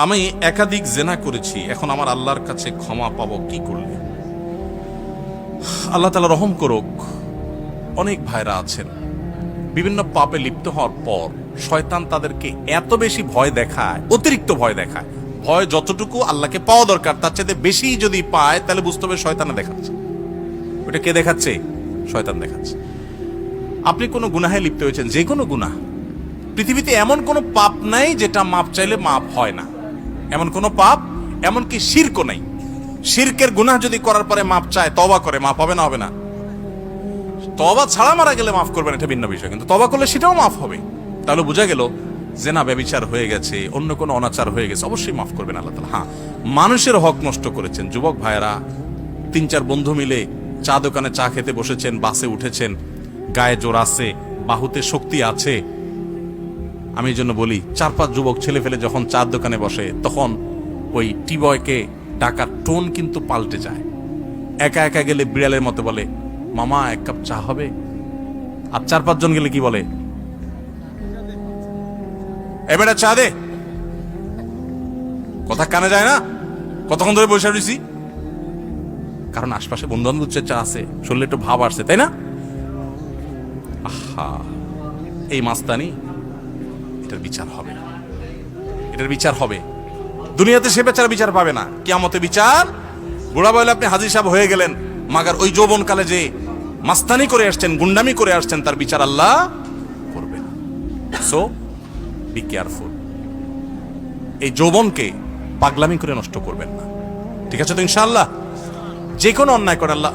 আমি একাধিক জেনা করেছি, এখন আমার আল্লাহর কাছে ক্ষমা পাবো কি করলে? আল্লাহ তাআলা রহম করুক। অনেক ভাইরা আছেন বিভিন্ন পাপে লিপ্ত হওয়ার পর শয়তান তাদেরকে এত বেশি ভয় দেখায়, অতিরিক্ত ভয় দেখায়। ভয় যতটুকু আল্লাহকে পাওয়া দরকার তার চাইতে বেশি যদি পায় তাহলে বুঝতে হবে শয়তানে দেখাচ্ছে। ওটা কে দেখাচ্ছে? শয়তান দেখাচ্ছে। আপনি কোনো গুনাহে লিপ্ত হয়েছেন, যে কোনো গুনাহ, পৃথিবীতে এমন কোনো পাপ নাই যেটা মাপ চাইলে মাপ হয় না। এমন কোনো পাপ, এমনকি শিরকও নাই। শিরকের গুনাহ যদি করার পরে মাপ চায়, তওবা করে, মাপ হবে না? হবে না? তওবা ছাড়া মারা গেলে মাফ করবেন, এটা ভিন্ন বিষয়, কিন্তু তওবা করলে সেটাও মাফ হবে। তাহলে বোঝা গেল জেনা ব্যভিচার হয়ে গেছে, অন্য কোনো অনাচার হয়ে গেছে, অবশ্যই মাফ করবেন আল্লাহ তাআলা। হ্যাঁ, মানুষের হক নষ্ট করেছেন, যুবক ভাইয়েরা 3-4 বন্ধু মিলে চা দোকানে চা খেতে বসেছেন, বাসে উঠেছেন, গায়ে জোর আছে, বাহুতে শক্তি আছে। আমি এই জন্য বলি, 4-5 যুবক ছেলে ফেলে যখন চার দোকানে বসে তখন ওই টিবয়কে ডাকার টোন কিন্তু পাল্টে যায়। একা একা গেলে বিড়ালের মতো বলে, মামা 1 কাপ চা হবে? আর 4-5 জন গেলে কি বলে? এবারে চা দে। কথা কানে যায় না? কতক্ষণ ধরে বসে রয়েছি? কারণ আশপাশে বন্ধু বান্ধব চা আছে, শুনলে একটু ভাব আসছে, তাই না? আহা, এই মাস্তানি, এটার বিচার হবে, এটার বিচার হবে। দুনিয়াতে সে বেচারা বিচার পাবে না, কিয়ামতে বিচার। বুড়া বলে আপনি হাজী সাহেব হয়ে গেলেন, মাগার ওই যৌবনকালে যে মাস্তানি করে আসছেন, গুন্ডামি করে আসছেন, তার বিচার আল্লাহ করবে না। So be careful. এই যৌবনকে পাগলামি করে নষ্ট করবেন না, ঠিক আছে তো? ইনশাআল্লাহ যে কোনো অন্যায় করে আল্লাহ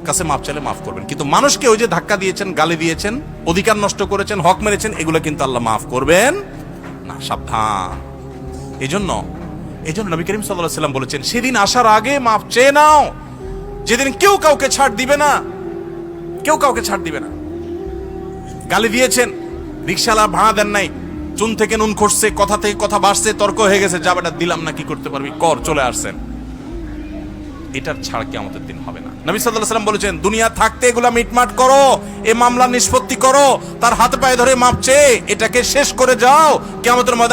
কাছে মাফ চাইলে মাফ করবেন, কিন্তু মানুষকে ওই যে ধাক্কা দিয়েছেন, গালি দিয়েছেন, অধিকার নষ্ট করেছেন, হক মেরেছেন, এগুলো কিন্তু আল্লাহ মাফ করবেন না। সাবধান। এই জন্য নবী করিম সাল্লাল্লাহু আলাইহি ওয়াসাল্লাম বলেছেন, সেদিন আসার আগে মাফ চেয়ে নাও, যেদিন কেউ কাউকে ছাড় দিবে না, কেউ কাউকে ছাড় দিবে না। গালি দিয়েছেন, রিকশাওয়ালা ভাড়া দেন নাই, চুন থেকে নুন খসছে, কথা থেকে কথা বাড়ছে, তর্ক হয়ে গেছে, যা বেটা দিলাম না, কি করতে পারবি কর, চলে আসছেন। এটার ছাড় কিয়ামতের দিন হবে না। নবী সাল্লাল্লাহু আলাইহি ওয়াসাল্লাম বলেছেন, দুনিয়া থাকতে এগুলা মিটমাট করো, এই মামলা নিষ্পত্তি করো, তার হাতে পায়ে ধরে মাপ চেয়ে এটাকে শেষ করে যাও, কিয়ামতের ময়দানে